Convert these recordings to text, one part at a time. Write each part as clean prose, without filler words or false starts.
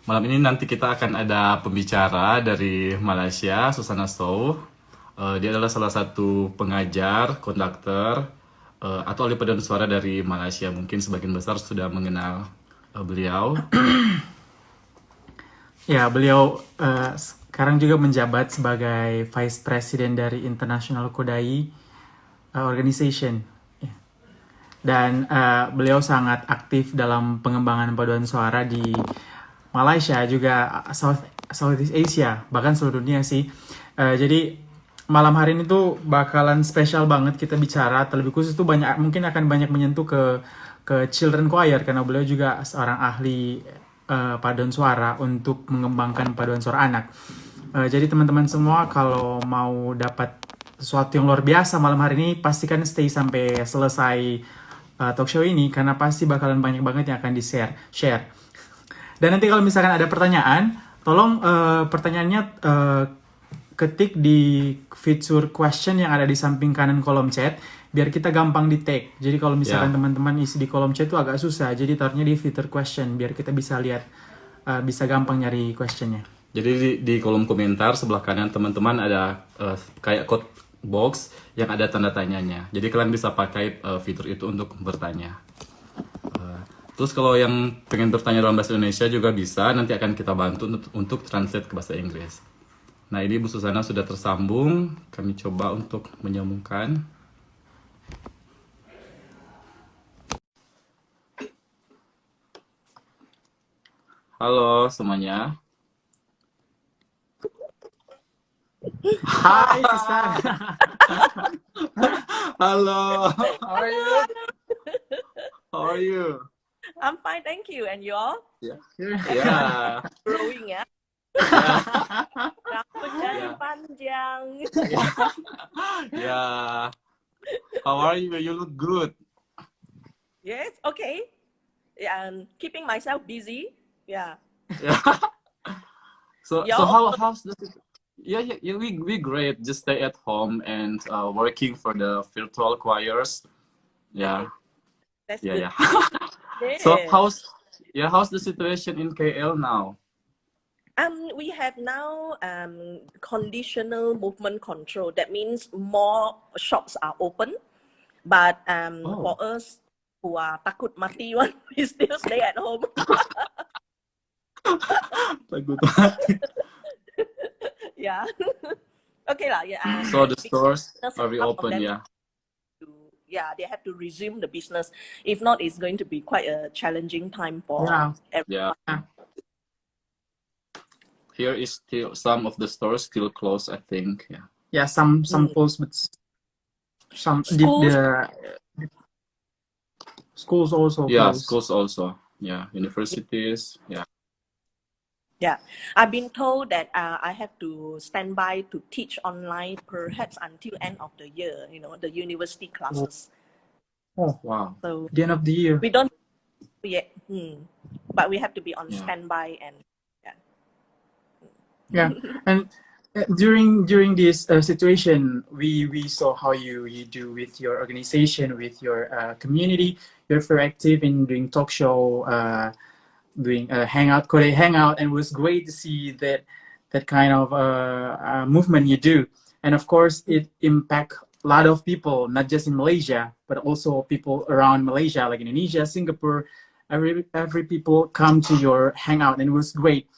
Malam ini nanti kita akan ada pembicara dari Malaysia, Susanna Saw. Dia adalah salah satu pengajar, konduktor, atau ahli paduan suara dari Malaysia. Mungkin sebagian besar sudah mengenal beliau. Ya, beliau sekarang juga menjabat sebagai Vice President dari International Kodai Organization. Ya. Dan beliau sangat aktif dalam pengembangan paduan suara di Malaysia, juga Southeast Asia, bahkan seluruh dunia sih. Jadi malam hari ini tuh bakalan spesial banget kita bicara, terlebih khusus tuh mungkin akan banyak menyentuh ke children choir, karena beliau juga seorang ahli paduan suara untuk mengembangkan paduan suara anak. Jadi teman-teman semua kalau mau dapat sesuatu yang luar biasa malam hari ini, pastikan stay sampai selesai talk show ini, karena pasti bakalan banyak banget yang akan share. Dan nanti kalau misalkan ada pertanyaan, tolong pertanyaannya ketik di fitur question yang ada di samping kanan kolom chat, biar kita gampang di tag. Jadi kalau misalkan teman-teman isi di kolom chat itu agak susah, jadi taruhnya di fitur question biar kita bisa lihat, bisa gampang nyari questionnya. Jadi di kolom komentar sebelah kanan teman-teman ada kayak code box yang ada tanda tanyanya. Jadi kalian bisa pakai fitur itu untuk bertanya. Terus kalau yang pengen bertanya dalam bahasa Indonesia juga bisa, nanti akan kita bantu untuk translate ke bahasa Inggris. Nah, ini Bu Susanna sudah tersambung. Kami coba untuk menyambungkan. Halo semuanya. Hai Susanna. Halo. How are you? How are you? I'm fine, thank you. And you all? Yeah. Yeah. Growing ya. Rambut jadi panjang. Yeah. How are you? You look good. Yes, okay. Yeah, keeping myself busy. Yeah. Yeah. So how's the yeah, we great. Just stay at home and working for the virtual choirs. Yeah. That's Yeah, good. yeah. So how's the situation in KL now? We have now conditional movement control. That means more shops are open, but for us who are takut mati one, we still stay at home. Takut mati. Yeah. Okay lah. Yeah. So the stores are reopened. Yeah. Yeah, they have to resume the business. If not, it's going to be quite a challenging time for everyone. Yeah. Here is still some of the stores still closed, I think. Yeah. Yeah, some closed, but some Schools. the schools also Yeah, closed. schools also. Yeah, universities. Yeah. Yeah, I've been told that I have to stand by to teach online perhaps until end of the year, the university classes. Oh, wow. So the end of the year. we don't yet, but we have to be on standby and yeah. And during this situation, we saw how you do with your organization, with your community. You're very active in doing talk show, doing hangout, Korea hangout, and it was great to see that kind of movement you do. And of course, it impact a lot of people, not just in Malaysia, but also people around Malaysia, like Indonesia, Singapore. Every people come to your hangout, and it was great.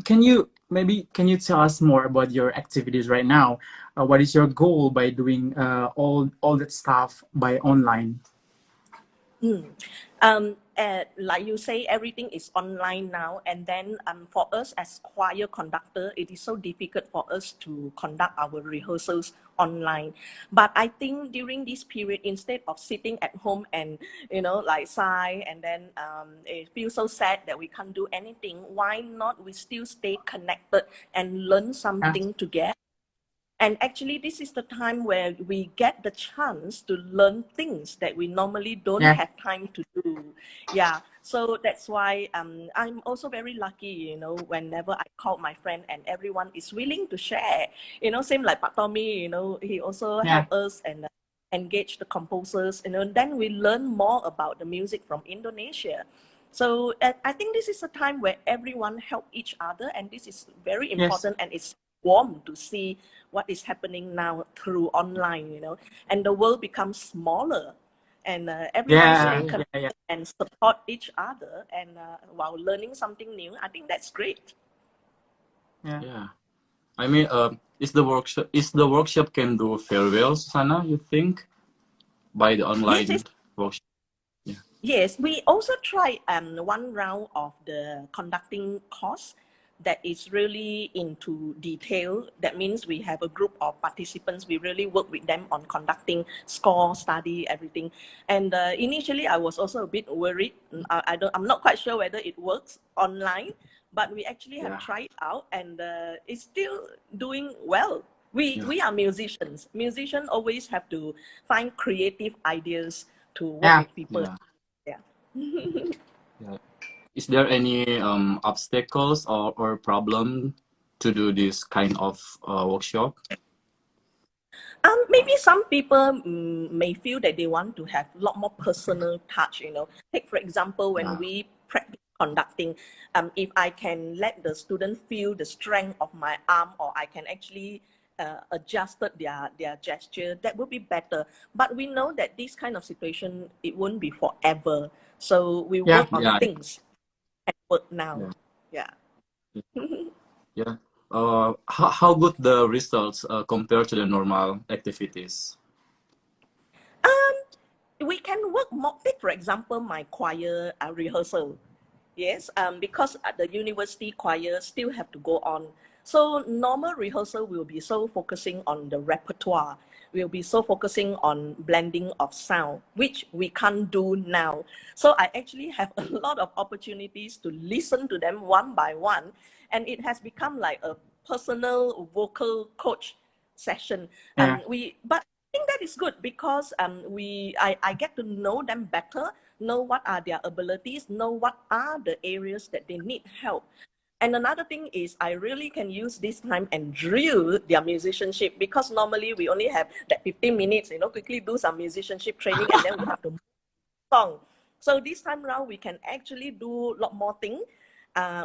Can you tell us more about your activities right now? What is your goal by doing all that stuff by online? Like you say, everything is online now, and then for us as choir conductor, it is so difficult for us to conduct our rehearsals online. But I think during this period, instead of sitting at home and like sigh and then it feels so sad that we can't do anything, why not we still stay connected and learn something together? And actually, this is the time where we get the chance to learn things that we normally don't have time to do. Yeah, so that's why I'm also very lucky, whenever I call my friend and everyone is willing to share. Same like Pak Tommy, he also helped us and engage the composers, then we learn more about the music from Indonesia. So I think this is a time where everyone help each other, and this is very important, and it's warm to see what is happening now through online, you know, and the world becomes smaller, and everyone stay connected and support each other, and while learning something new. I think that's great. Yeah. I mean, is the workshop can do very well, Susanna, you think, by the online workshop? Yeah. Yes, we also tried one round of the conducting course that is really into detail. That means we have a group of participants. We really work with them on conducting, score, study, everything. And initially, I was also a bit worried. I'm not quite sure whether it works online, but we actually have tried out, and it's still doing well. We are musicians. Musicians always have to find creative ideas to work with people. Yeah. Is there any obstacles or problem to do this kind of workshop? Maybe some people may feel that they want to have a lot more personal touch, you know. Take, for example, when we practice conducting, if I can let the student feel the strength of my arm, or I can actually adjust their gesture, that would be better. But we know that this kind of situation, it won't be forever. So we work on things at work now. Yeah. How good the results compared to the normal activities? We can work more. Take, for example, my choir rehearsal. Yes, because at the university, choir still have to go on. So normal rehearsal will be so focusing on the repertoire. We'll be so focusing on blending of sound, which we can't do now. So I actually have a lot of opportunities to listen to them one by one, and it has become like a personal vocal coach session. But I think that is good, because I get to know them better, know what are their abilities, know what are the areas that they need help. And another thing is, I really can use this time and drill their musicianship, because normally we only have that 15 minutes, you know, quickly do some musicianship training, and then we have to song. So this time around, we can actually do a lot more things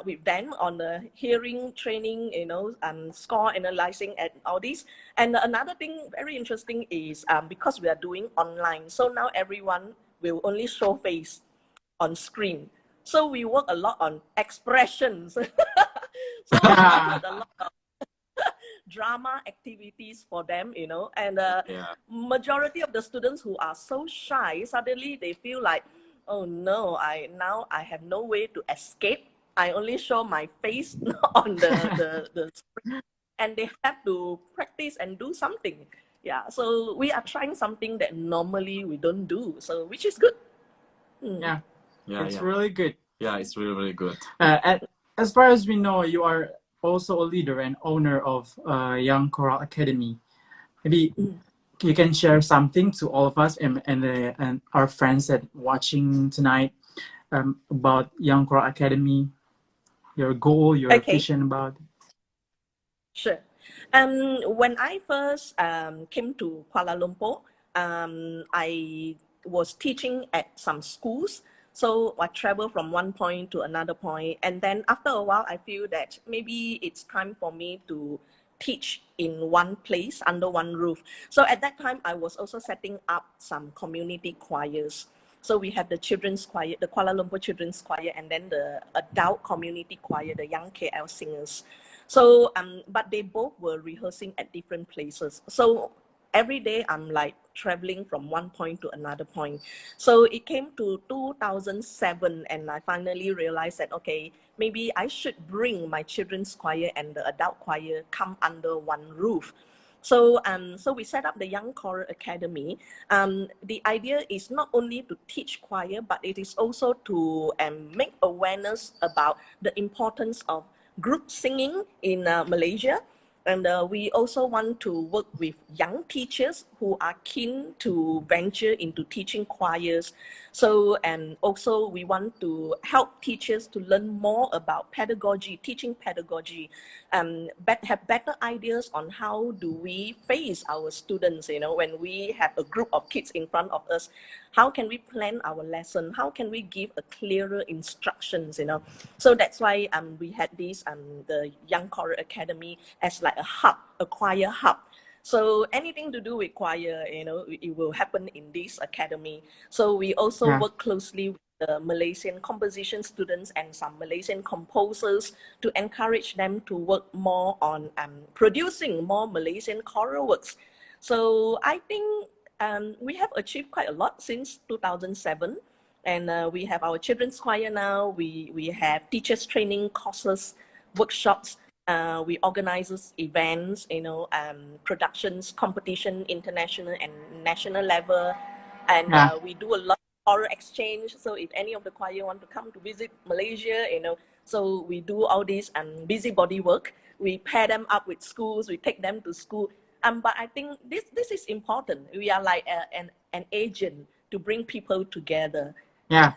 with them on the hearing training, you know, score analyzing and all this. And another thing very interesting is because we are doing online, so now everyone will only show face on screen. So we work a lot on expressions. So we include a lot of drama activities for them, you know, and majority of the students who are so shy, suddenly they feel like, oh no, now I have no way to escape. I only show my face on the screen, and they have to practice and do something. Yeah, so we are trying something that normally we don't do, so which is good. It's really good. Yeah, it's really, really good. As far as we know, you are also a leader and owner of Young Choral Academy. Maybe you can share something to all of us and our friends that watching tonight about Young Choral Academy, your goal, your vision about it. Sure. When I first came to Kuala Lumpur, I was teaching at some schools. So I traveled from one point to another point. And then after a while, I feel that maybe it's time for me to teach in one place under one roof. So at that time, I was also setting up some community choirs. So we have the children's choir, the Kuala Lumpur Children's Choir, and then the adult community choir, the Young KL Singers. So, but they both were rehearsing at different places. So every day I'm like traveling from one point to another point. So it came to 2007, and I finally realized that, okay, maybe I should bring my children's choir and the adult choir come under one roof. So, so we set up the Young Choral Academy. The idea is not only to teach choir, but it is also to make awareness about the importance of group singing in Malaysia. And we also want to work with young teachers who are keen to venture into teaching choirs. So, and also we want to help teachers to learn more about pedagogy, teaching pedagogy, have better ideas on how do we face our students, you know, when we have a group of kids in front of us, how can we plan our lesson? How can we give a clearer instructions, you know? So that's why we had this, the Young Choral Academy as like a hub, a choir hub. So anything to do with choir, you know, it will happen in this academy. So we also work closely with the Malaysian composition students and some Malaysian composers to encourage them to work more on producing more Malaysian choral works. So I think we have achieved quite a lot since 2007. And we have our children's choir now. We have teachers training courses, workshops. We organize events, you know, productions, competition, international and national level. And we do a lot of choral exchange. So if any of the choir want to come to visit Malaysia, you know, so we do all this busybody work. We pair them up with schools. We take them to school. But I think this is important. We are like an agent to bring people together. Yeah.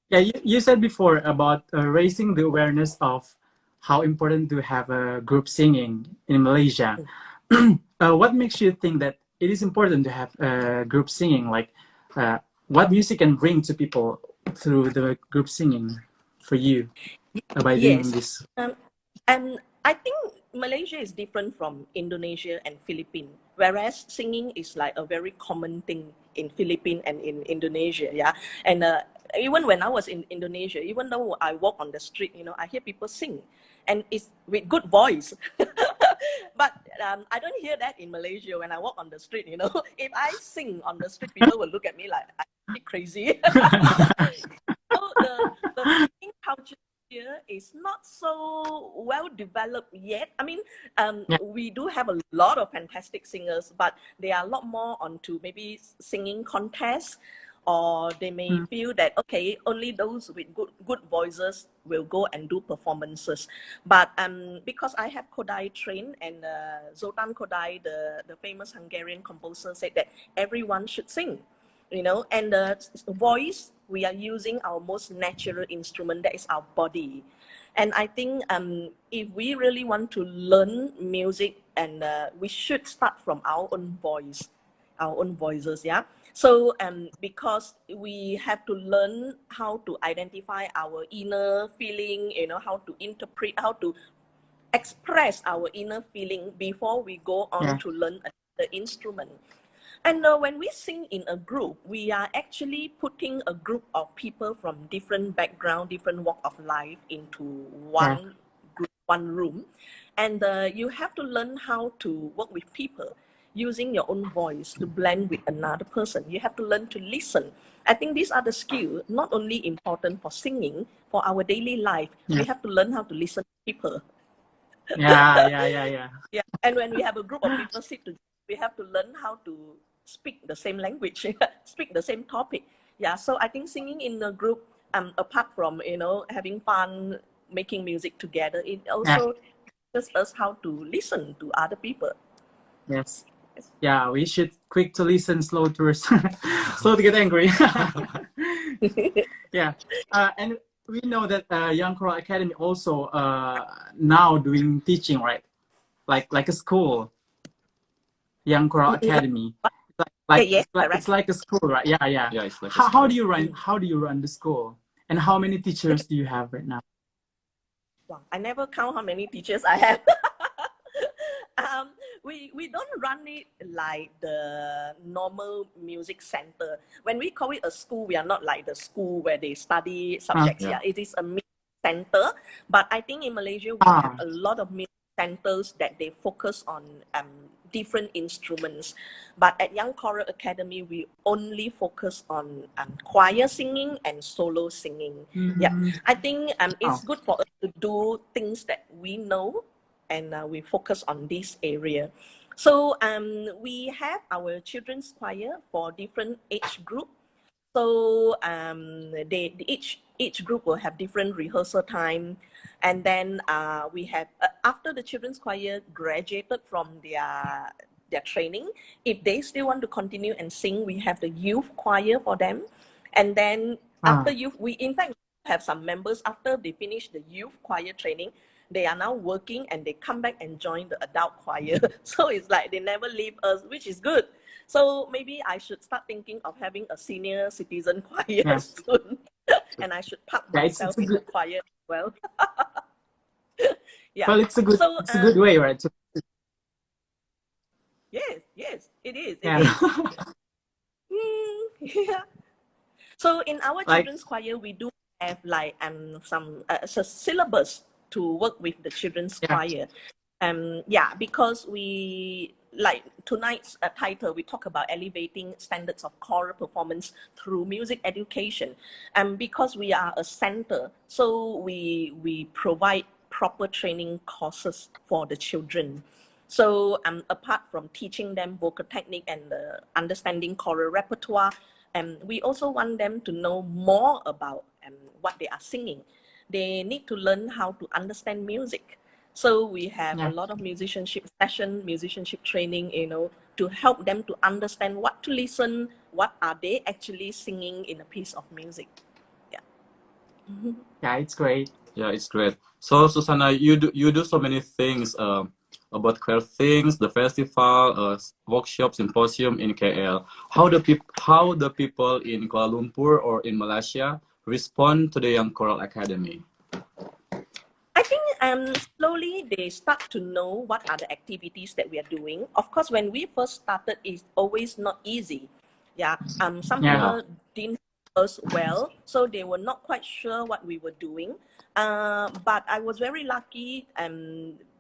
Yeah, you said before about raising the awareness of how important to have a group singing in Malaysia. What makes you think that it is important to have group singing? Like, what music can bring to people through the group singing for you by doing this? And I think Malaysia is different from Indonesia and Philippines, whereas singing is like a very common thing in Philippines and in Indonesia, yeah. And even when I was in Indonesia, even though I walk on the street, you know, I hear people sing, and it's with good voice. But I don't hear that in Malaysia when I walk on the street, you know. If I sing on the street, people will look at me like I'm crazy. So the singing culture here is not so well developed yet. I mean, we do have a lot of fantastic singers, but they are a lot more onto maybe singing contests, or they may feel that, okay, only those with good voices will go and do performances. But because I have Kodai trained, and Zoltan Kodai, the famous Hungarian composer, said that everyone should sing, you know. And the voice, we are using our most natural instrument, that is our body. And I think if we really want to learn music, and we should start from our own voice, our own voices, yeah. So because we have to learn how to identify our inner feeling, you know, how to interpret, how to express our inner feeling before we go on to learn the instrument. And when we sing in a group, we are actually putting a group of people from different background, different walk of life into one group, one room. And you have to learn how to work with people using your own voice to blend with another person. You have to learn to listen. I think these are the skills not only important for singing, for our daily life. We have to learn how to listen to people. Yeah. And when we have a group of people sit together, we have to learn how to speak the same language, speak the same topic. Yeah, so I think singing in a group, apart from, you know, having fun, making music together, it also teaches us how to listen to other people. Yes. Yeah, we should quick to listen, slow to slow to get angry. Yeah, and we know that Young Choral Academy also now doing teaching, right? Like a school, Young Choral Academy. It's like a school, right? Yeah. Yeah, it's like How do you run the school, and how many teachers do you have right now? Wow, I never count how many teachers I have. We don't run it like the normal music center. When we call it a school, we are not like the school where they study subjects. Yeah, it is a music center. But I think in Malaysia, we have a lot of music centers that they focus on different instruments. But at Young Choral Academy, we only focus on choir singing and solo singing. Yeah, I think it's good for us to do things that we know, and we focus on this area. So we have our children's choir for different age group. So each group will have different rehearsal time, and then we have after the children's choir graduated from their their training. If they still want to continue and sing, we have the youth choir for them. And then after youth, we in fact have some members after they finish the youth choir training, they are now working and they come back and join the adult choir. So it's like they never leave us, which is good. So maybe I should start thinking of having a senior citizen choir soon. And I should park myself in the choir as well. Yeah. Well, it's a good, So, it's a good way, right? Yes, it is. Yeah. Yeah. So in our Like- children's choir, we do have like some syllabus to work with the children's choir. Yeah, because we like tonight's title, we talk about elevating standards of choral performance through music education. And because we are a center, so we provide proper training courses for the children. So apart from teaching them vocal technique and understanding choral repertoire, we also want them to know more about what they are singing. They need to learn how to understand music. So we have a lot of musicianship session, musicianship training, you know, to help them to understand what to listen, what are they actually singing in a piece of music. Yeah. Yeah, it's great. Yeah, it's great. So Susanna, you do so many things about queer things, the festival, workshop, symposium in KL. How the people in Kuala Lumpur or in Malaysia respond to the Young Choral Academy? I think slowly they start to know what are the activities that we are doing. Of course, when we first started, it's always not easy. Yeah, some people didn't know us well, so they were not quite sure what we were doing. But I was very lucky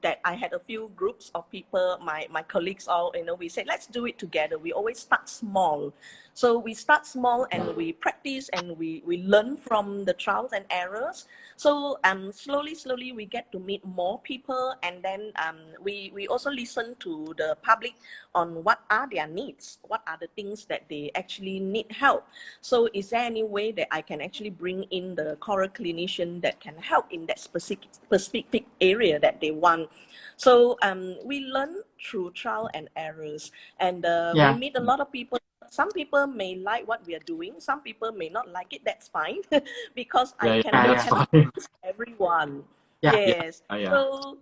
that I had a few groups of people, my colleagues all, you know, we said, let's do it together. We always start small. So we start small and we practice and we learn from the trials and errors. So slowly we get to meet more people, and then we also listen to the public on what are their needs, what are the things that they actually need help. So is there any way that I can actually bring in the choral clinician that can help in that specific area that they want? So we learn through trial and errors, and we meet a lot of people. Some people may like what we are doing. Some people may not like it. That's fine, because I cannot please everyone. Yes. So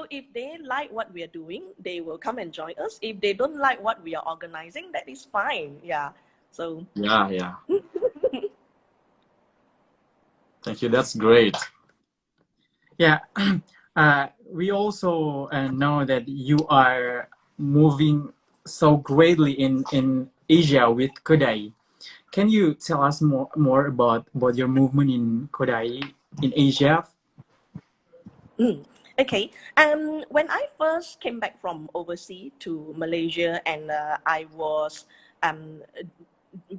if they like what we are doing, they will come and join us. If they don't like what we are organizing, that is fine. Yeah. So. Yeah. Thank you. That's great. Yeah. We also know that you are moving so greatly in Asia with Kodai. Can you tell us more about your movement in Kodai in Asia? Okay. When I first came back from overseas to Malaysia, and I was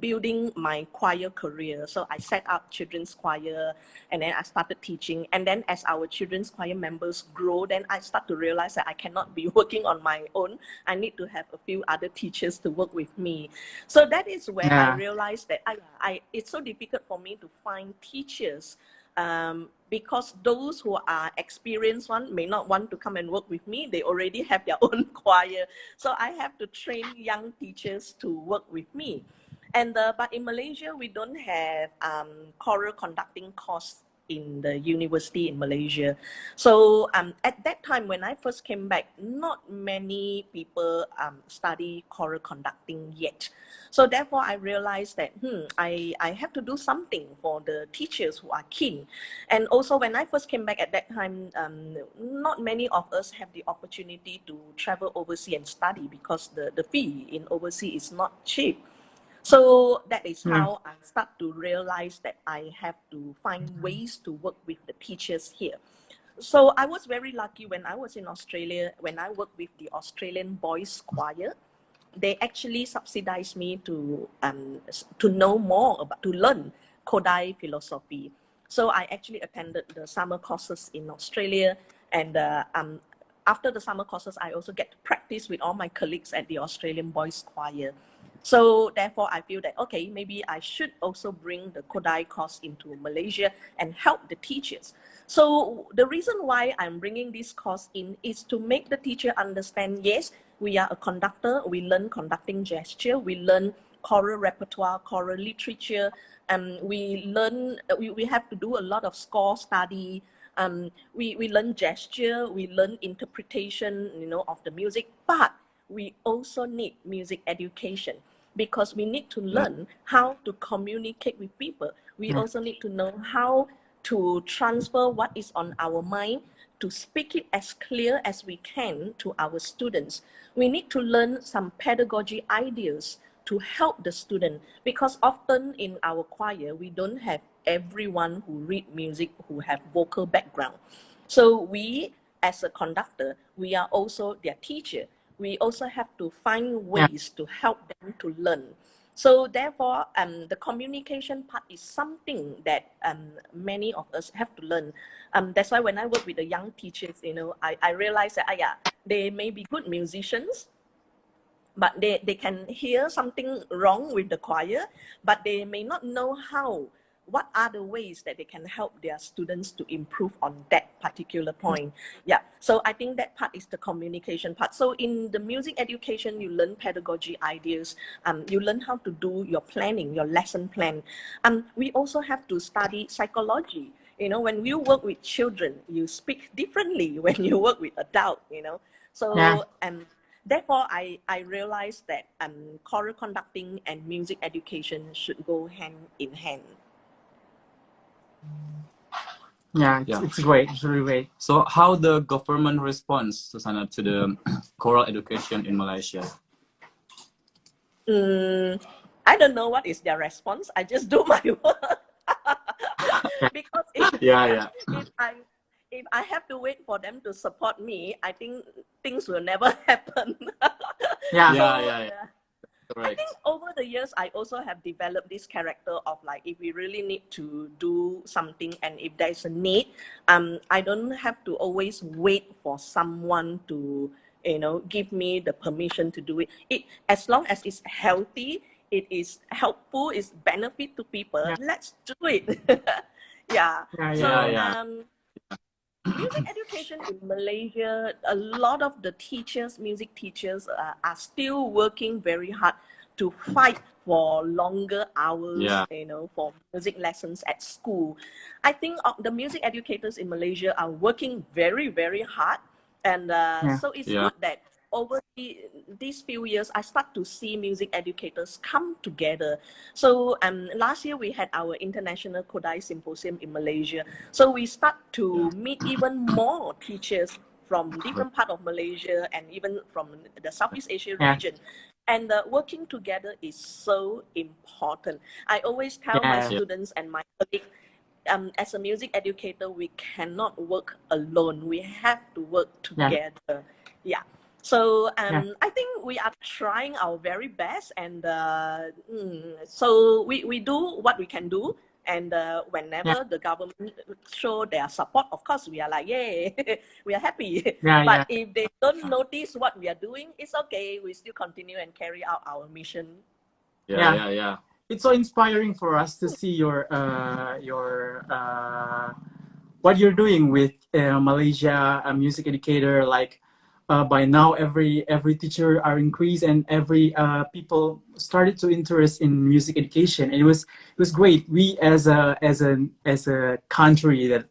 building my choir career. So I set up children's choir, and then I started teaching. And then as our children's choir members grow, then I start to realize that I cannot be working on my own. I need to have a few other teachers to work with me. So that is where I realized that it's so difficult for me to find teachers, because those who are experienced one may not want to come and work with me. They already have their own choir. So I have to train young teachers to work with me. And but in Malaysia, we don't have choral conducting course in the university in Malaysia. So at that time, when I first came back, not many people study choral conducting yet. So therefore, I realized that I have to do something for the teachers who are keen. And also, when I first came back at that time, not many of us have the opportunity to travel overseas and study, because the fee in overseas is not cheap. So that is how I start to realize that I have to find ways to work with the teachers here. So I was very lucky when I was in Australia, when I worked with the Australian Boys Choir. They actually subsidized me to know more about, to learn Kodai philosophy. So I actually attended the summer courses in Australia, and after the summer courses, I also get to practice with all my colleagues at the Australian Boys Choir. So therefore, I feel that, okay, maybe I should also bring the Kodai course into Malaysia and help the teachers. So the reason why I'm bringing this course in is to make the teacher understand, yes, we are a conductor, we learn conducting gesture, we learn choral repertoire, choral literature, and we learn, we have to do a lot of score study. We learn gesture, we learn interpretation, of the music, but we also need music education because we need to learn how to communicate with people. We also need to know how to transfer what is on our mind, to speak it as clear as we can to our students. We need to learn some pedagogy ideas to help the student, because often in our choir, we don't have everyone who read music who have vocal background. So we, as a conductor, we are also their teacher. We also have to find ways to help them to learn. So therefore, the communication part is something that many of us have to learn. That's why when I work with the young teachers, I realize that, they may be good musicians, but they can hear something wrong with the choir, but they may not know what are the ways that they can help their students to improve on that particular point. Yeah, so I think that part is the communication part. So in the music education, you learn pedagogy ideas, you learn how to do your planning, your lesson plan. We also have to study psychology. When you work with children, you speak differently when you work with adults, So, therefore, I realized that choral conducting and music education should go hand in hand. It's great. It's really great. So how the government responds, Susanna, to the choral education in Malaysia? I don't know what is their response. I just do my work. Because if I have to wait for them to support me, I think things will never happen. I think over the years, I also have developed this character of like, if we really need to do something and if there's a need, I don't have to always wait for someone to, give me the permission to do it. As long as it's healthy, it is helpful, it's benefit to people, let's do it. Music education in Malaysia, a lot of the music teachers are still working very hard to fight for longer hours, for music lessons at school. I think the music educators in Malaysia are working very, very hard. And so it's good that over these few years, I start to see music educators come together. So last year we had our International Kodai Symposium in Malaysia. So we start to meet even more teachers from different parts of Malaysia and even from the Southeast Asia region. And working together is so important. I always tell my students and my colleagues, as a music educator, we cannot work alone. We have to work together. So I think we are trying our very best, and so we do what we can do. And whenever the government show their support, of course, we are like, yay, we are happy. But if they don't notice what we are doing, it's okay. We still continue and carry out our mission. It's so inspiring for us to see your what you're doing with Malaysia, a music educator. Like by now, every teacher are increased, and every people started to interest in music education. And it was great. We as a country that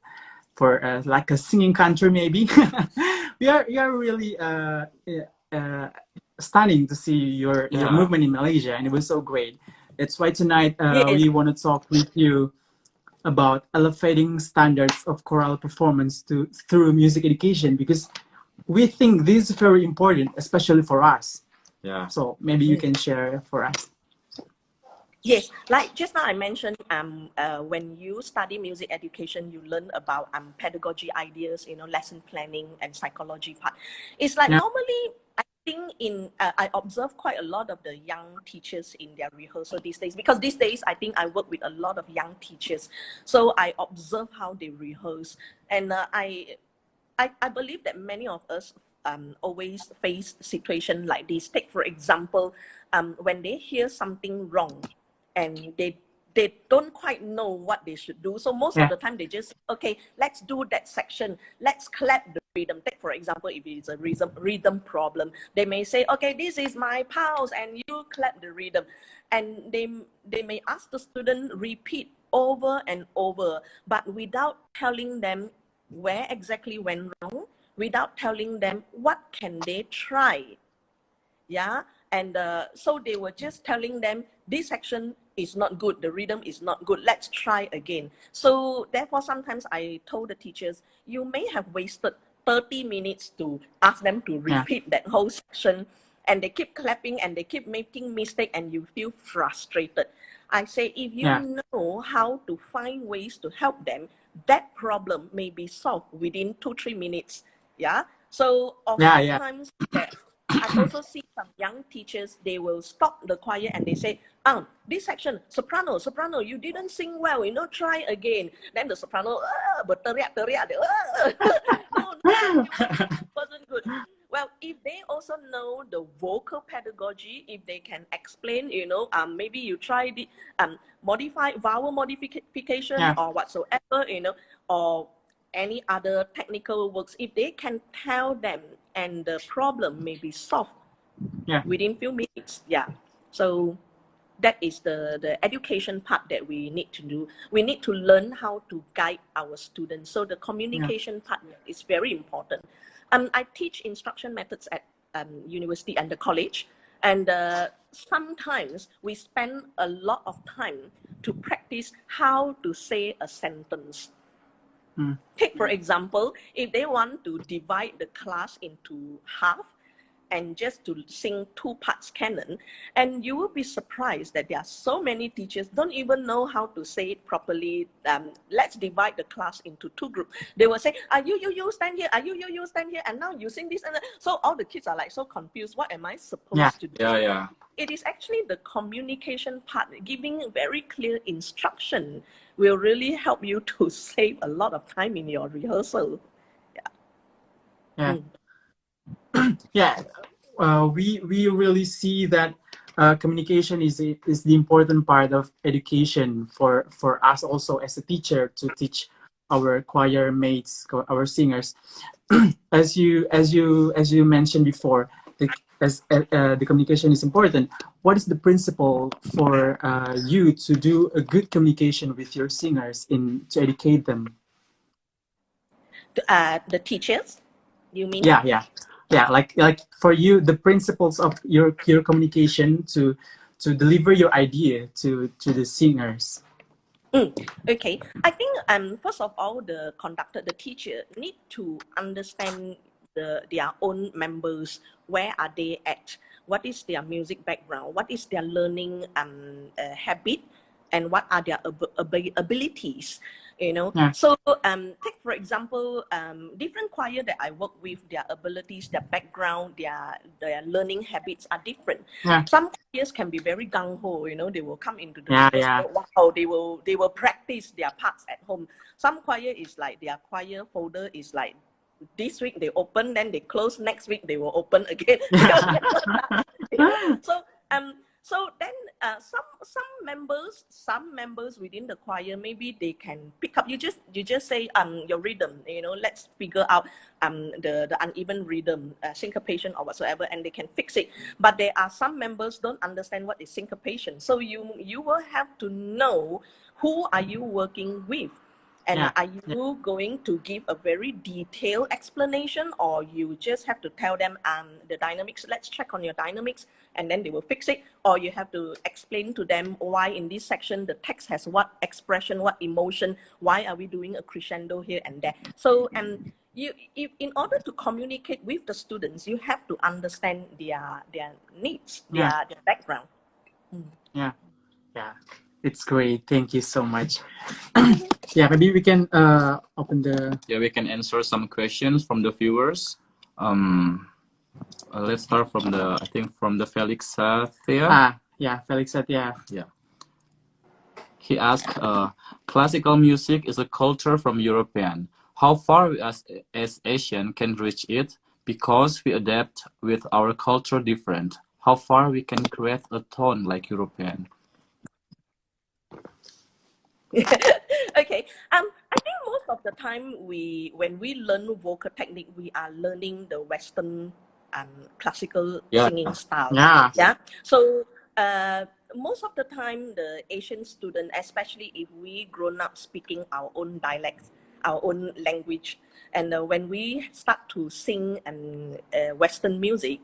for like a singing country maybe, we are really stunning to see your movement in Malaysia, and it was so great. That's why tonight we want to talk with you about elevating standards of choral performance through music education, because we think this is very important, especially for us. So maybe you can share for us. Yes, like just now I mentioned, when you study music education, you learn about pedagogy ideas, lesson planning and psychology part. It's like normally, I think I observe quite a lot of the young teachers in their rehearsal these days, because these days I think I work with a lot of young teachers. So I observe how they rehearse, and I believe that many of us always face situation like this. Take for example, when they hear something wrong and they don't quite know what they should do. So most of the time they just, okay, let's do that section. Let's clap the rhythm. Take for example, if it's a rhythm problem, they may say, okay, this is my pulse and you clap the rhythm. And they may ask the student repeat over and over, but without telling them where exactly went wrong, without telling them what can they try. Yeah, and so they were just telling them this section is not good, the rhythm is not good, let's try again. So therefore sometimes I told the teachers, you may have wasted 30 minutes to ask them to repeat that whole section, and they keep clapping and they keep making mistake and you feel frustrated. I say, if you know how to find ways to help them, that problem may be solved within 2-3 minutes. Yeah, so oftentimes I also see some young teachers, they will stop the choir and they say, this section, soprano, you didn't sing well, try again. Then the soprano, berteriak, no, it wasn't good. Well, if they also know the vocal pedagogy, if they can explain, maybe you try the modify vowel modification or whatsoever, or any other technical works, if they can tell them and the problem may be solved within few minutes. So that is the education part that we need to do. We need to learn how to guide our students. So the communication part is very important. I teach instruction methods at university and the college, and sometimes we spend a lot of time to practice how to say a sentence. Take for example, if they want to divide the class into half and just to sing 2 parts canon, and you will be surprised that there are so many teachers don't even know how to say it properly. Let's divide the class into 2 groups. They will say, you stand here, you stand here, and now you sing this, and so all the kids are like so confused. What am I supposed to do? It is actually the communication part, giving very clear instruction will really help you to save a lot of time in your rehearsal. We really see that communication is the important part of education for us also as a teacher to teach our choir mates, our singers. as you mentioned before, the communication is important. What is the principle for you to do a good communication with your singers to educate them? The teachers, you mean? Like for you, the principles of your communication to deliver your idea to the singers. Okay, I think first of all, the conductor, the teacher need to understand their own members. Where are they at? What is their music background? What is their learning habit? And what are their abilities? So take for example, different choir that I work with, their abilities, their background, their learning habits are different. Some choirs can be very gung-ho, they will come into the rehearsal, wow, they will practice their parts at home. Some choir is like their choir folder is like, this week they open, then they close, next week they will open again. So then some members within the choir, maybe they can pick up, you just say your rhythm, let's figure out the uneven rhythm, syncopation or whatsoever, and they can fix it. But there are some members don't understand what is syncopation, so you will have to know who are you working with. And are you going to give a very detailed explanation, or you just have to tell them the dynamics, let's check on your dynamics, and then they will fix it? Or you have to explain to them why in this section the text has what expression, what emotion, why are we doing a crescendo here and there? So in order to communicate with the students, you have to understand their needs, their background. It's great. Thank you so much. Maybe we can open the... we can answer some questions from the viewers. Let's start from the Felix Satya. Felix Satya. He asked, classical music is a culture from European. How far we as Asian can reach it? because we adapt with our culture different. How far we can create a tone like European? Okay. I think most of the time when we learn vocal technique, we are learning the Western classical Yeah. singing style. Yeah. Yeah. So most of the time, the Asian student, especially if we grown up speaking our own dialects, our own language, and when we start to sing and Western music,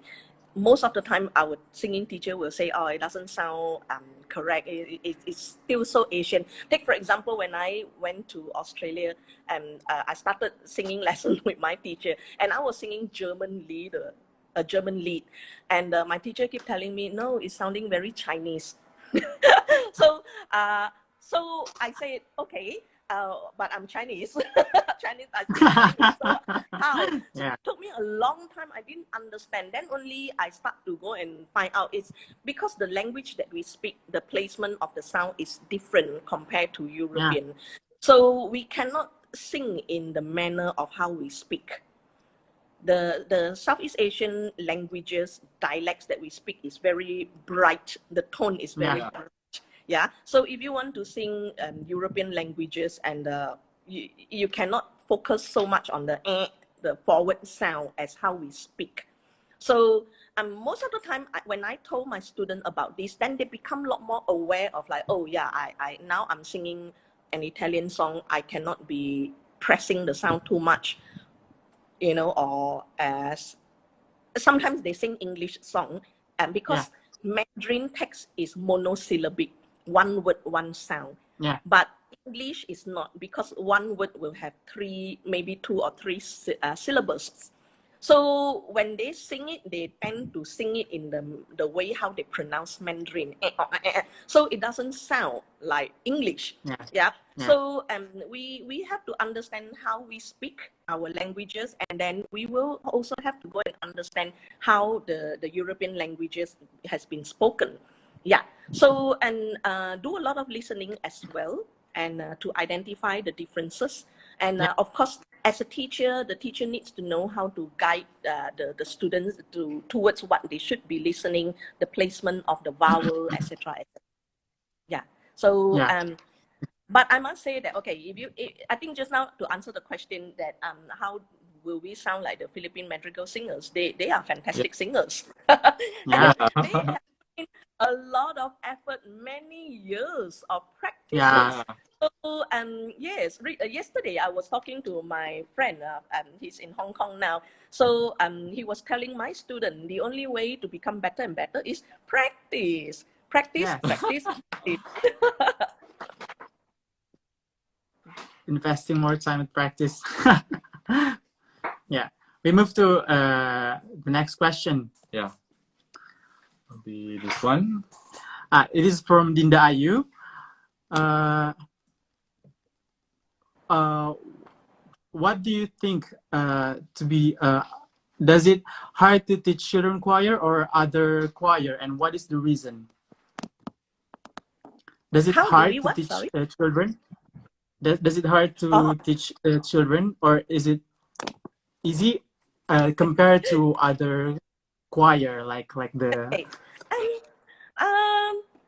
most of the time our singing teacher will say, oh, it doesn't sound correct, it's still so Asian. Take for example, when I went to Australia and I started singing lesson with my teacher, and I was singing a German lead, and my teacher kept telling me, no, it's sounding very Chinese. so uh, so I said, okay, but I'm Chinese. Chinese, I speak Chinese. So how? So Yeah. it took me a long time. I didn't understand. Then only I start to go and find out. It's because the language that we speak, the placement of the sound is different compared to European. So we cannot sing in the manner of how we speak. The Southeast Asian languages, dialects that we speak is very bright. The tone is very Yeah. bright. Yeah. So if you want to sing European languages, and you cannot focus so much on the forward sound as how we speak. So most of the time, when I told my student about this, then they become a lot more aware of like, oh yeah, I now I'm singing an Italian song. I cannot be pressing the sound too much, or as sometimes they sing English song, and because Mandarin text is monosyllabic, one word, one sound. Yeah. But English is not, because one word will have maybe two or three syllables. So when they sing it, they tend to sing it in the way how they pronounce Mandarin. So it doesn't sound like English. Yeah. Yeah. Yeah. So we have to understand how we speak our languages, and then we will also have to go and understand how the European languages has been spoken. Yeah. So and do a lot of listening as well, and to identify the differences. And of course, as a teacher, the teacher needs to know how to guide the students towards what they should be listening, the placement of the vowel, etc. Yeah. So but I must say that, okay, I think just now to answer the question that how will we sound like the Philippine madrigal singers? They are fantastic singers. Yeah. They have been a lot of effort, many years of practices. Yeah. So yes, yesterday I was talking to my friend. He's in Hong Kong now. So he was telling my student the only way to become better and better is practice, practice, Yes. practice, practice. Investing more time in practice. Yeah. We move to the next question. Yeah. Maybe this one. It is from Dinda Ayu. What do you think to be does it hard to teach children choir or other choir, and what is the reason? Does it How do we hard to what? teach Sorry. children? Does it hard to Oh. teach children, or is it easy compared to other choir like the? Okay.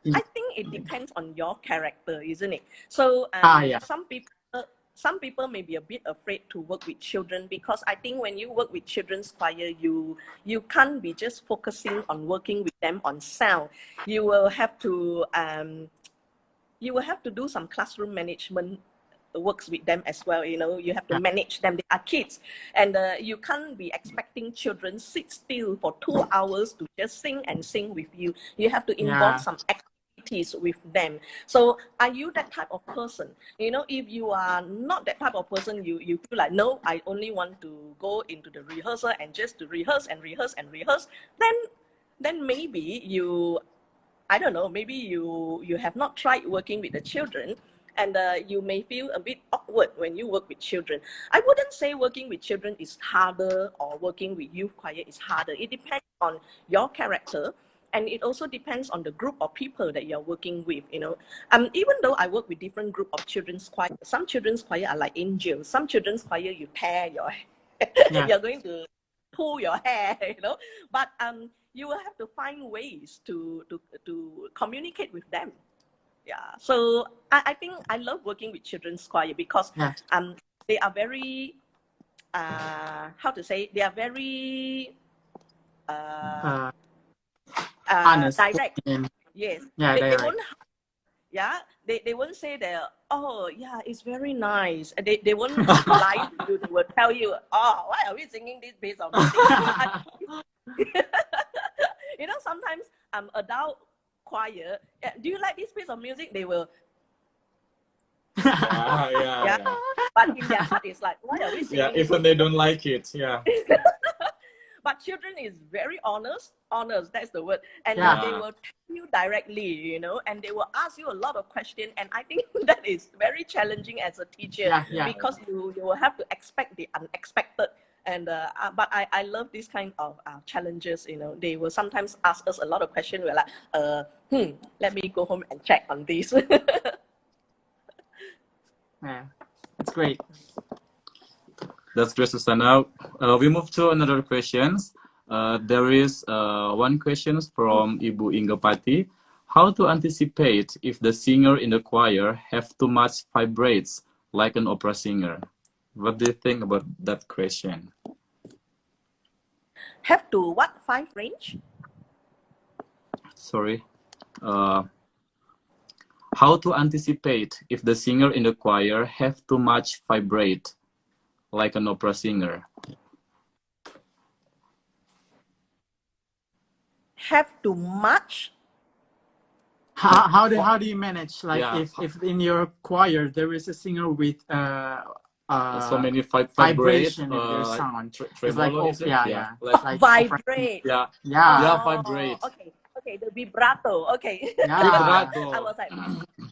I think it depends on your character, isn't it? So Yeah. some people may be a bit afraid to work with children, because I think when you work with children's choir, you can't be just focusing on working with them on sound. You will have to do some classroom management works with them as well. You have to manage them. They are kids, and you can't be expecting children sit still for 2 hours to just sing and sing with you. You have to involve some activities with them. So are you that type of person? If you are not that type of person, you feel like, no, I only want to go into the rehearsal and just to rehearse and rehearse and rehearse, then maybe I don't know, maybe you have not tried working with the children, and you may feel a bit awkward when you work with children. I wouldn't say working with children is harder or working with youth choir is harder. It depends on your character, and it also depends on the group of people that you're working with. Even though I work with different group of children's choir, some children's choir are like angels. Some children's choir you tear your you're going to pull your hair, but you will have to find ways to communicate with them. Yeah, so I think I love working with children's choir because they are very how to say, they are very Honest. direct. And, Yes, yeah, they direct. won't. Yeah, they won't say that. Oh, yeah, it's very nice. They won't lie to you. They will tell you, oh, why are we singing this piece of music? Sometimes adult choir. Do you like this piece of music? They will. Yeah. But in their heart, it's like, why are we singing? Yeah, even they don't like it. Yeah. But children is very honest, that's the word. And they will tell you directly, and they will ask you a lot of questions. And I think that is very challenging as a teacher because you will have to expect the unexpected. And but I love this kind of challenges, They will sometimes ask us a lot of questions. We're like, let me go home and check on this. Yeah, it's great. That's great, Susanna. We move to another questions. There is one question from Ibu Inggapati. How to anticipate if the singer in the choir have too much vibrates like an opera singer? What do you think about that question? Have to what? 5 range? Sorry. How to anticipate if the singer in the choir have too much vibrate like an opera singer? Have too much? How do you manage, like, if in your choir there is a singer with so many vibration in their sound? It's like, like vibrate. Vibrate. Okay, the vibrato. Okay. Vibrato. I was like,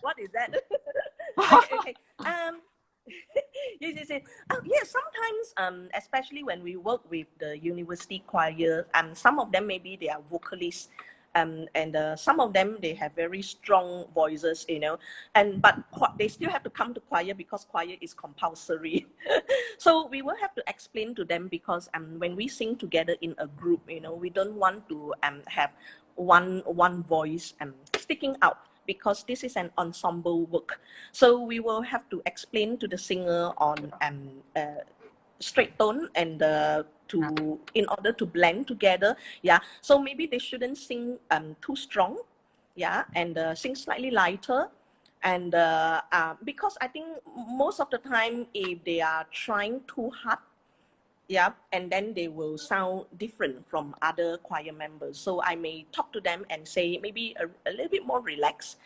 what is that? okay. Yes, sometimes, especially when we work with the university choir, some of them maybe they are vocalists, and some of them they have very strong voices, but they still have to come to choir because choir is compulsory. So we will have to explain to them because when we sing together in a group, we don't want to have one voice sticking out, because this is an ensemble work. So we will have to explain to the singer on straight tone and in order to blend together. So maybe they shouldn't sing too strong, and sing slightly lighter. And because I think most of the time, if they are trying too hard, and then they will sound different from other choir members. So I may talk to them and say maybe a little bit more relaxed,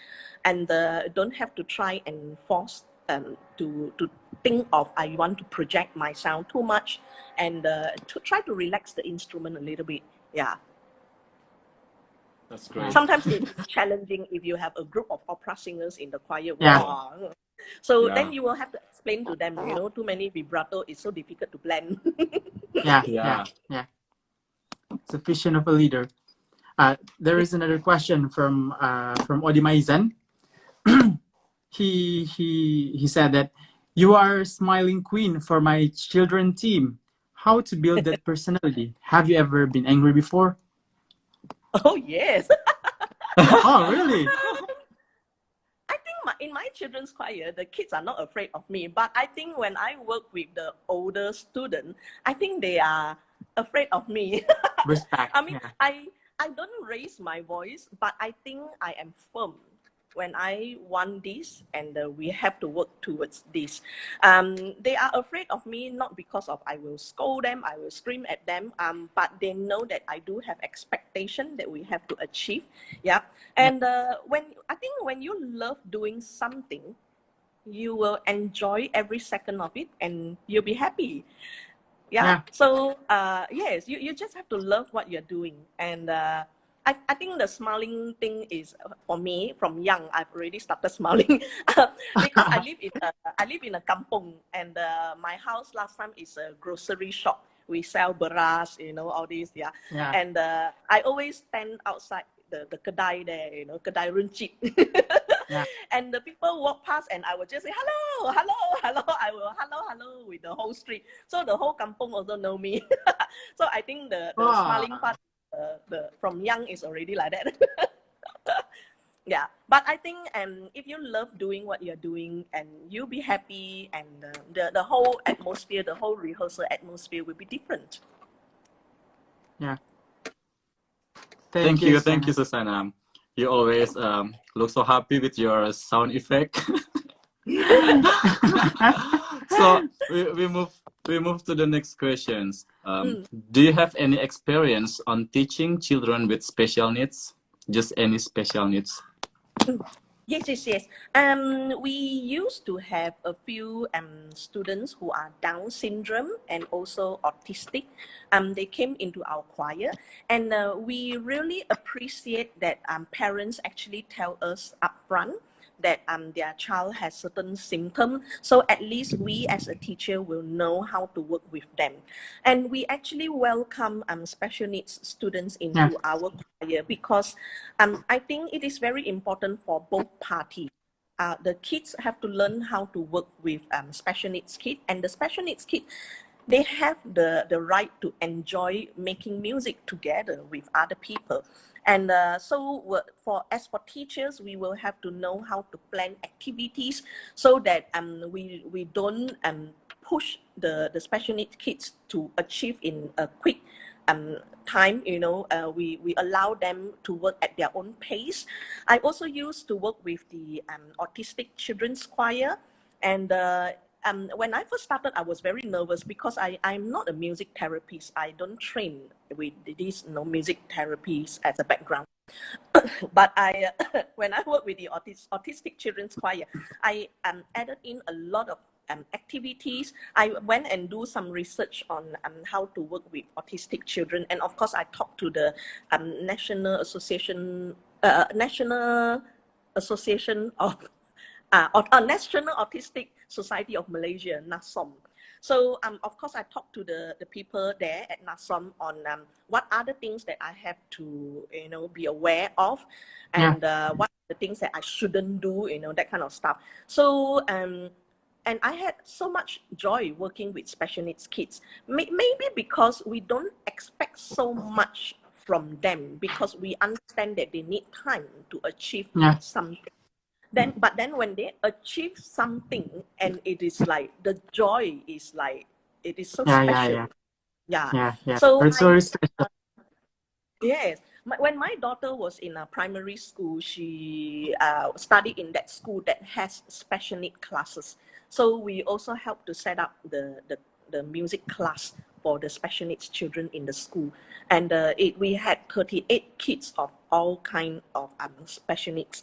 and don't have to try and force to think of I want to project my sound too much, and to try to relax the instrument a little bit. That's great. Sometimes it's challenging if you have a group of opera singers in the choir. Wow. So then you will have to explain to them, too many vibrato is so difficult to blend. Yeah. Sufficient of a leader. There is another question from Odi Maizan. He said that you are a smiling queen for my children team. How to build that personality? Have you ever been angry before? Oh, yes. Oh, really? I think in my children's choir, the kids are not afraid of me. But I think when I work with the older students, I think they are afraid of me. Respect. I mean, I don't raise my voice, but I think I am firm when I want this, and we have to work towards this. They are afraid of me not because of I will scold them, I will scream at them, but they know that I do have expectation that we have to achieve. And when you love doing something, you will enjoy every second of it, and you'll be happy. So yes, you just have to love what you're doing. And I think the smiling thing is, for me, from young, I've already started smiling because I live in a kampong, and my house last time is a grocery shop. We sell beras, all these, and I always stand outside the kedai there, kedai runcit. Yeah. And the people walk past, and I would just say hello, hello, hello. I will hello, hello with the whole street. So the whole kampung also know me. So I think the Wow. smiling part, the from young is already like that. Yeah, but I think if you love doing what you're doing and you be happy, and the whole atmosphere, the whole rehearsal atmosphere will be different. Yeah. Thank you, thank you, Susanna. Susanna. You always look so happy with your sound effect. So we move to the next questions. Do you have any experience on teaching children with special needs? Just any special needs? Yes. We used to have a few students who are Down syndrome and also autistic. They came into our choir, and we really appreciate that parents actually tell us upfront that their child has certain symptoms, so at least we as a teacher will know how to work with them. And we actually welcome special needs students into our choir, because I think it is very important for both parties. The kids have to learn how to work with special needs kids, and the special needs kids, they have the right to enjoy making music together with other people. And so as for teachers, we will have to know how to plan activities so that we don't push the special needs kids to achieve in a quick time. We allow them to work at their own pace. I also used to work with the autistic children's choir, and when I first started, I was very nervous because I'm not a music therapist. I don't train with these music therapies as a background. But when I work with the autistic children's choir, I added in a lot of activities. I went and do some research on how to work with autistic children, and of course, I talked to the National Association of National Autistic Society of Malaysia, NASOM. So of course, I talked to the people there at NASOM on what are the things that I have to be aware of, and what are the things that I shouldn't do, that kind of stuff. So and I had so much joy working with special needs kids. Maybe because we don't expect so much from them, because we understand that they need time to achieve something. But then when they achieve something, and it is like the joy is like, it is so special. Yeah. So It's very special. yes, when my daughter was in a primary school, she studied in that school that has special need classes. So we also helped to set up the music class for the special needs children in the school, and we had 38 kids of all kind of special needs.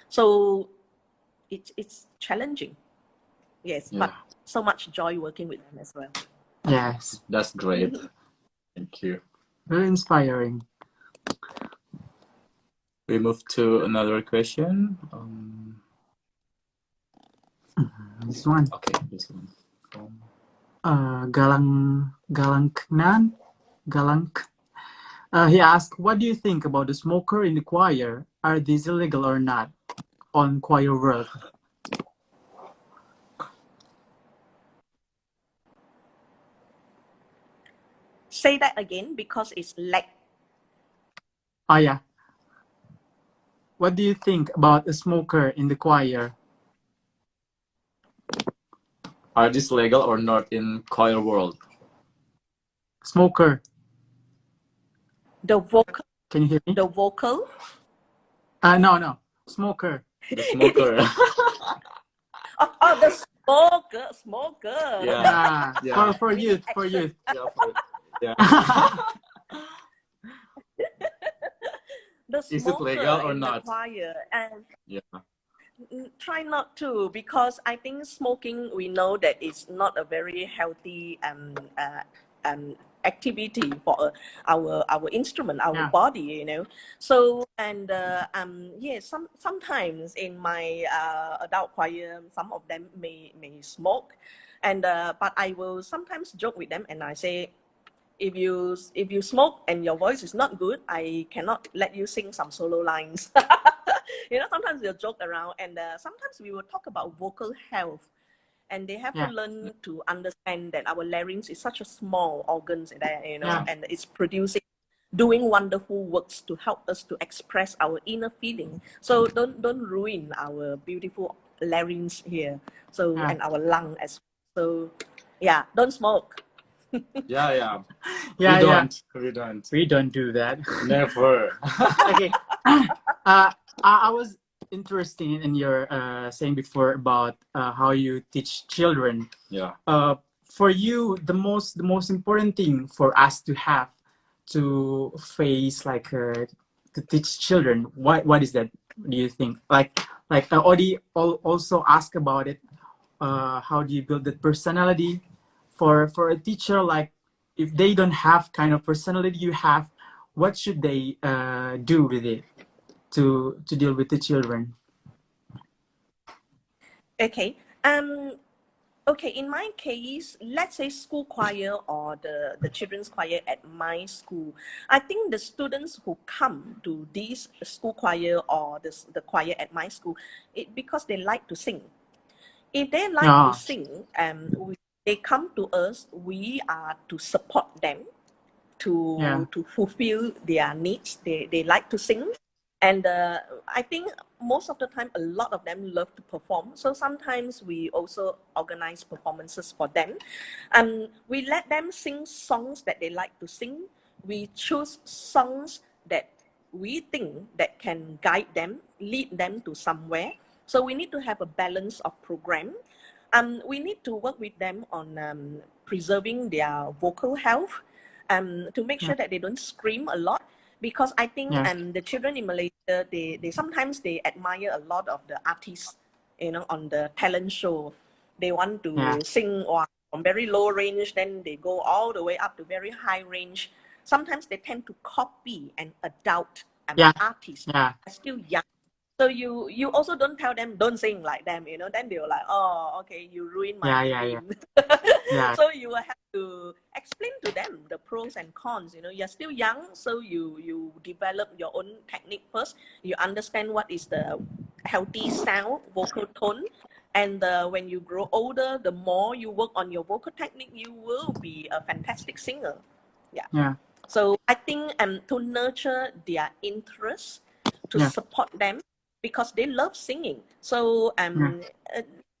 So it's challenging, yes, but so much joy working with them as well. Yes, That's great. Thank you. very inspiring. We move to another question. This one. Okay, this one. Galang. He asked, what do you think about the smoker in the choir? Are these illegal or not on choir work? Say that again, because it's lag. Oh yeah. What do you think about a smoker in the choir? Are these legal or not in choir world? Smoker. The vocal. Can you hear me? The vocal. No. Smoker. The smoker. The smoker. Yeah. For youth. Yeah. The Is it legal or not? The choir, and Yeah. try not to, because I think smoking, we know that it's not a very healthy activity for our instrument, our body, So, and yes, sometimes in my adult choir, some of them may smoke, and but I will sometimes joke with them, and I say, if you smoke and your voice is not good, I cannot let you sing some solo lines. Sometimes sometimes they'll joke around, and sometimes we will talk about vocal health, and they have to learn to understand that our larynx is such a small organ that, you know, and it's doing wonderful works to help us to express our inner feeling. So don't ruin our beautiful larynx here. So and our lung as well. So yeah, don't smoke. Yeah. We don't do that. Never. Okay. I was interested in your saying before about how you teach children. Yeah. For you, the most important thing for us to have to face to teach children, what is that? Do you think Odi also ask about it? How do you build that personality for a teacher? Like, if they don't have kind of personality you have, what should they do with it to deal with the children? Okay. Okay, in my case, let's say school choir or the children's choir at my school. I think the students who come to this school choir or the choir at my school, because they like to sing. If they like to sing, they come to us, we are to support them to fulfill their needs. They like to sing. And I think most of the time, a lot of them love to perform. So sometimes we also organize performances for them. We let them sing songs that they like to sing. We choose songs that we think that can guide them, lead them to somewhere. So we need to have a balance of program. We need to work with them on preserving their vocal health, to make sure that they don't scream a lot. Because I think the children in Malaysia, they sometimes they admire a lot of the artists, you know, on the talent show. They want to sing or from very low range, then they go all the way up to very high range. Sometimes they tend to copy an adult artist. They're still young. So you also don't tell them don't sing like them, you know. Then they're like, oh, okay, you ruined my dream. So you will have to explain to them the pros and cons. You know, you're still young, so you develop your own technique first. You understand what is the healthy sound, vocal tone, and when you grow older, the more you work on your vocal technique, you will be a fantastic singer. So I think to nurture their interest, to support them, because they love singing. So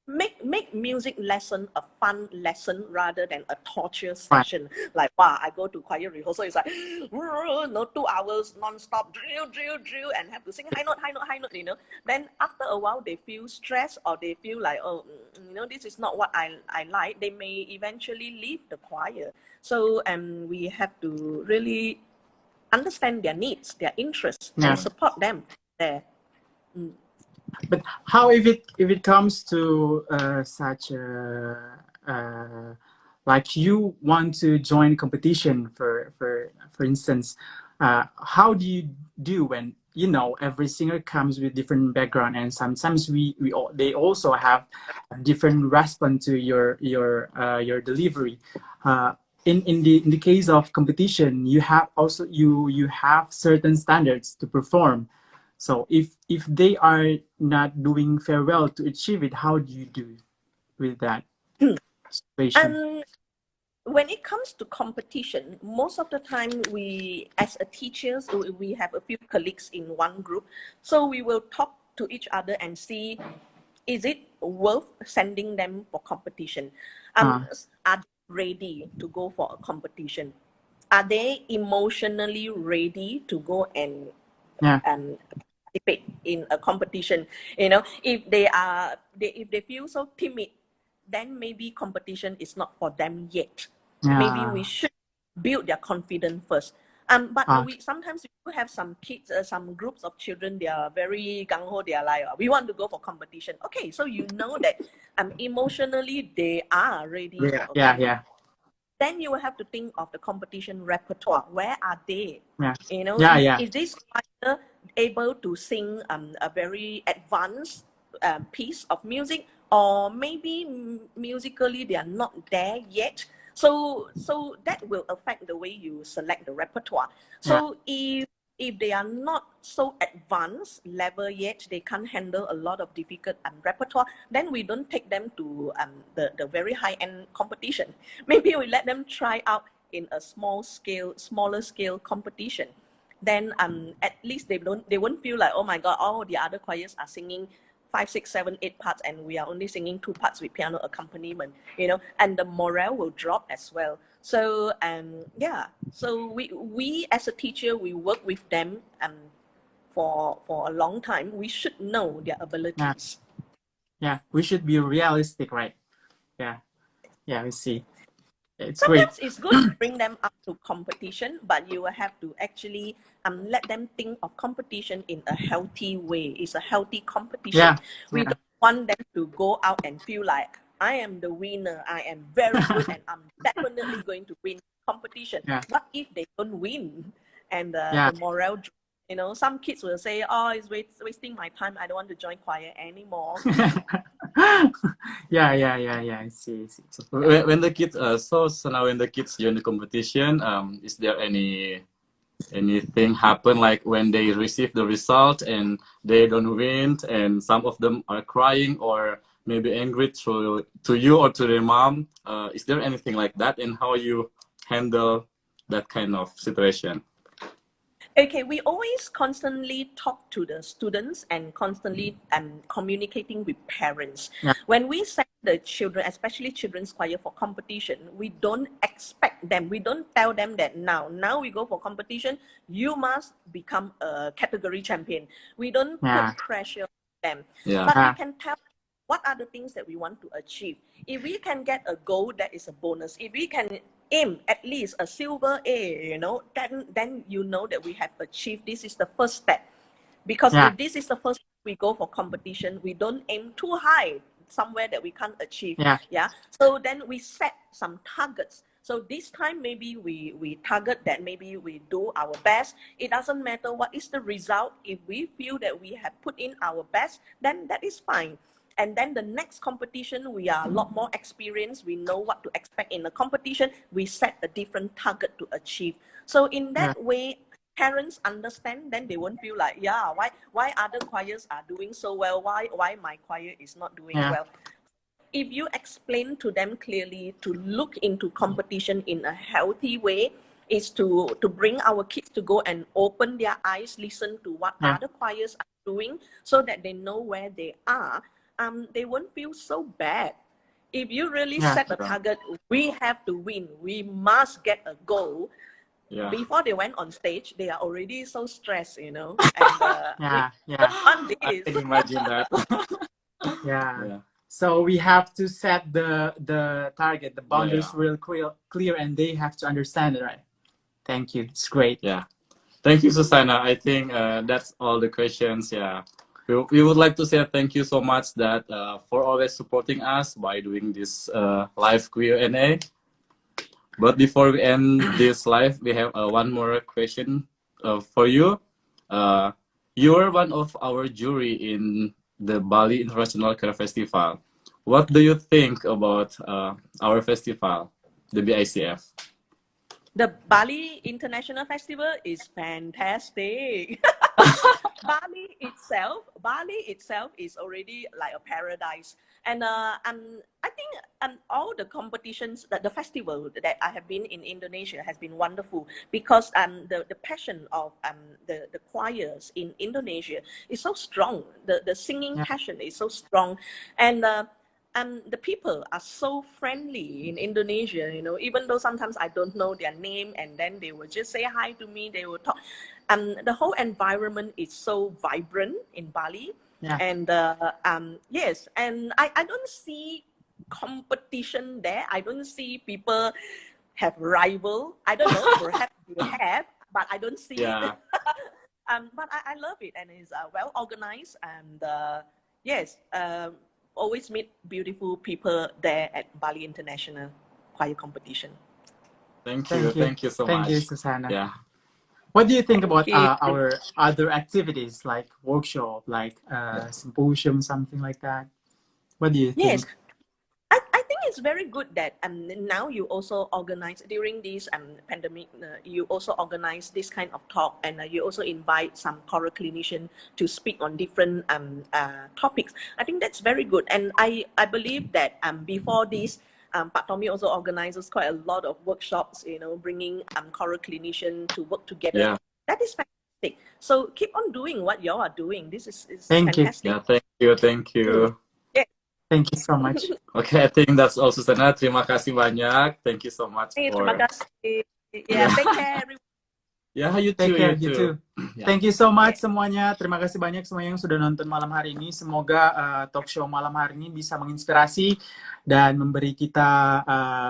make music lesson a fun lesson rather than a torture session. Like, wow, I go to choir rehearsal, it's like, no, 2 hours non-stop, drill, and have to sing high note, you know. Then after a while, they feel stressed, or they feel like, oh, you know, this is not what I like. They may eventually leave the choir. So we have to really understand their needs, their interests, and support them there. But how if it comes to such like you want to join competition for instance, how do you do when, you know, every singer comes with different background, and sometimes they also have a different response to your delivery. In the case of competition, you have also you have certain standards to perform. So if they are not doing very well to achieve it, how do you do with that situation? When it comes to competition, most of the time we, as a teachers, we have a few colleagues in one group. So we will talk to each other and see, is it worth sending them for competition? Are they ready to go for a competition? Are they emotionally ready to go and participate in a competition? You know, if they feel so timid, then maybe competition is not for them yet. Maybe we should build their confidence first. But we sometimes we have some kids, some groups of children, they are very gung-ho, they are like, we want to go for competition. Okay, so you know that emotionally they are ready for a competition. Then you will have to think of the competition repertoire. Where are they? You know, is this choir able to sing a very advanced piece of music, or maybe musically they are not there yet? So that will affect the way you select the repertoire. So if if they are not so advanced level yet, they can't handle a lot of difficult repertoire, then we don't take them to the very high-end competition. Maybe we let them try out in a smaller scale competition. Then at least they won't feel like, oh my God, all the other choirs are singing 5, 6, 7, 8 parts, and we are only singing 2 parts with piano accompaniment, and the morale will drop as well. So yeah, so we as a teacher, we work with them for a long time. We should know their abilities. Yeah, we should be realistic, right? Yeah, we see. It's great. Sometimes it's good to bring them up to competition, but you will have to actually let them think of competition in a healthy way. It's a healthy competition. We don't want them to go out and feel like, I am the winner, I am very good, and I'm definitely going to win competition. What if they don't win? And the morale, some kids will say, oh, it's wasting my time, I don't want to join choir anymore. Yeah. I see. So when the kids, so now when the kids join the competition, is there anything happen like when they receive the result and they don't win, and some of them are crying or maybe angry to you or to their mom? Is there anything like that, and how you handle that kind of situation? Okay, we always constantly talk to the students and constantly communicating with parents. When we send the children, especially children's choir, for competition, we don't expect them, we don't tell them that now we go for competition, you must become a category champion. We don't put pressure on them. But we can tell what are the things that we want to achieve. If we can get a gold, that is a bonus. If we can aim at least a silver A, then you know that we have achieved. This is the first step. Because if this is the first step we go for competition, we don't aim too high somewhere that we can't achieve. So then we set some targets. So this time maybe we target that maybe we do our best. It doesn't matter what is the result. If we feel that we have put in our best, then that is fine. And then the next competition, we are a lot more experienced. We know what to expect in the competition. We set a different target to achieve. So in that way, parents understand, then they won't feel like, why other choirs are doing so well? Why my choir is not doing well? If you explain to them clearly to look into competition in a healthy way, is to bring our kids to go and open their eyes, listen to what other choirs are doing, so that they know where they are. They won't feel so bad. If you really set a target, we have to win, we must get a goal. Before they went on stage, they are already so stressed, And, I can imagine that. So we have to set the target, the boundaries real clear, and they have to understand it, right? Thank you. It's great. Thank you, Susanna. I think that's all the questions. We would like to say thank you so much that for always supporting us by doing this live Q&A. But before we end this live, we have one more question for you. You are one of our jury in the Bali International Choral Festival. What do you think about our festival, the BICF? The Bali International Festival is fantastic. Bali itself is already like a paradise. And I think all the competitions, the festival that I have been in Indonesia has been wonderful, because the passion of the choirs in Indonesia is so strong. The singing passion is so strong, and the people are so friendly in Indonesia, even though sometimes I don't know their name, and then they will just say hi to me, they will talk. The whole environment is so vibrant in Bali. And yes, and I don't see competition there. I don't see people have rival. I don't know, perhaps they have, but I don't see it. But I love it, and it's well organized, and yes, always meet beautiful people there at Bali International Choir Competition. Thank you so much. Thank you, Susanna. What do you think about our other activities, like workshop, like symposium, something like that? What do you think? Yes, I think it's very good that now you also organize during this pandemic. You also organize this kind of talk, and you also invite some choral clinician to speak on different topics. I think that's very good, and I believe that before this, Pak Tommy also organizes quite a lot of workshops. You know, bringing choral clinician to work together. Yeah. That is fantastic. So keep on doing what y'all are doing. This is Thank you. fantastic. Yeah, thank you. Thank you so much. Okay, I think that's all, Susanna. Terima kasih banyak. Thank you so much Terima for. kasih. Yeah, take care everyone. Yeah, you Take too, care, you you too. too. Thank you so much semuanya. Terima kasih banyak semua yang sudah nonton malam hari ini. Semoga talk show malam hari ini bisa menginspirasi dan memberi kita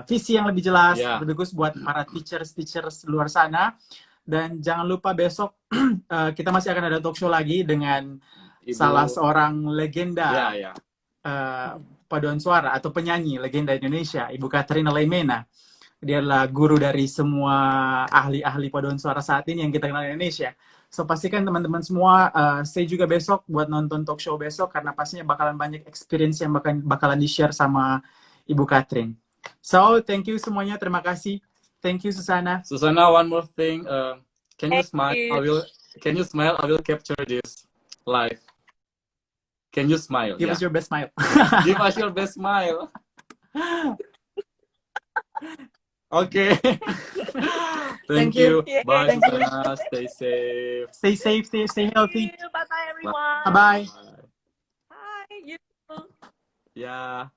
visi yang lebih jelas, Yeah. lebih bagus buat para teachers luar sana. Dan jangan lupa besok kita masih akan ada talk show lagi dengan Ibu. salah seorang legenda Ya. paduan suara atau penyanyi legenda Indonesia, Ibu Katrina Laimena. Dia adalah guru dari semua ahli-ahli paduan suara saat ini yang kita kenal di Indonesia. So pastikan teman-teman semua stay juga besok buat nonton talk show besok, karena pastinya bakalan banyak experience yang bakalan di-share sama Ibu Katrin. So thank you semuanya, terima kasih. Thank you Susanna. Susanna, one more thing. Can you Thank smile? you. Can you smile? I will capture this live. Can you smile? Give us your best smile. Give us your best smile. Okay. Thank you. Yeah. Bye, Thank you. Susanna. Stay safe. Stay safe, stay healthy. Bye bye everyone. Bye-bye. Bye. You too. Yeah.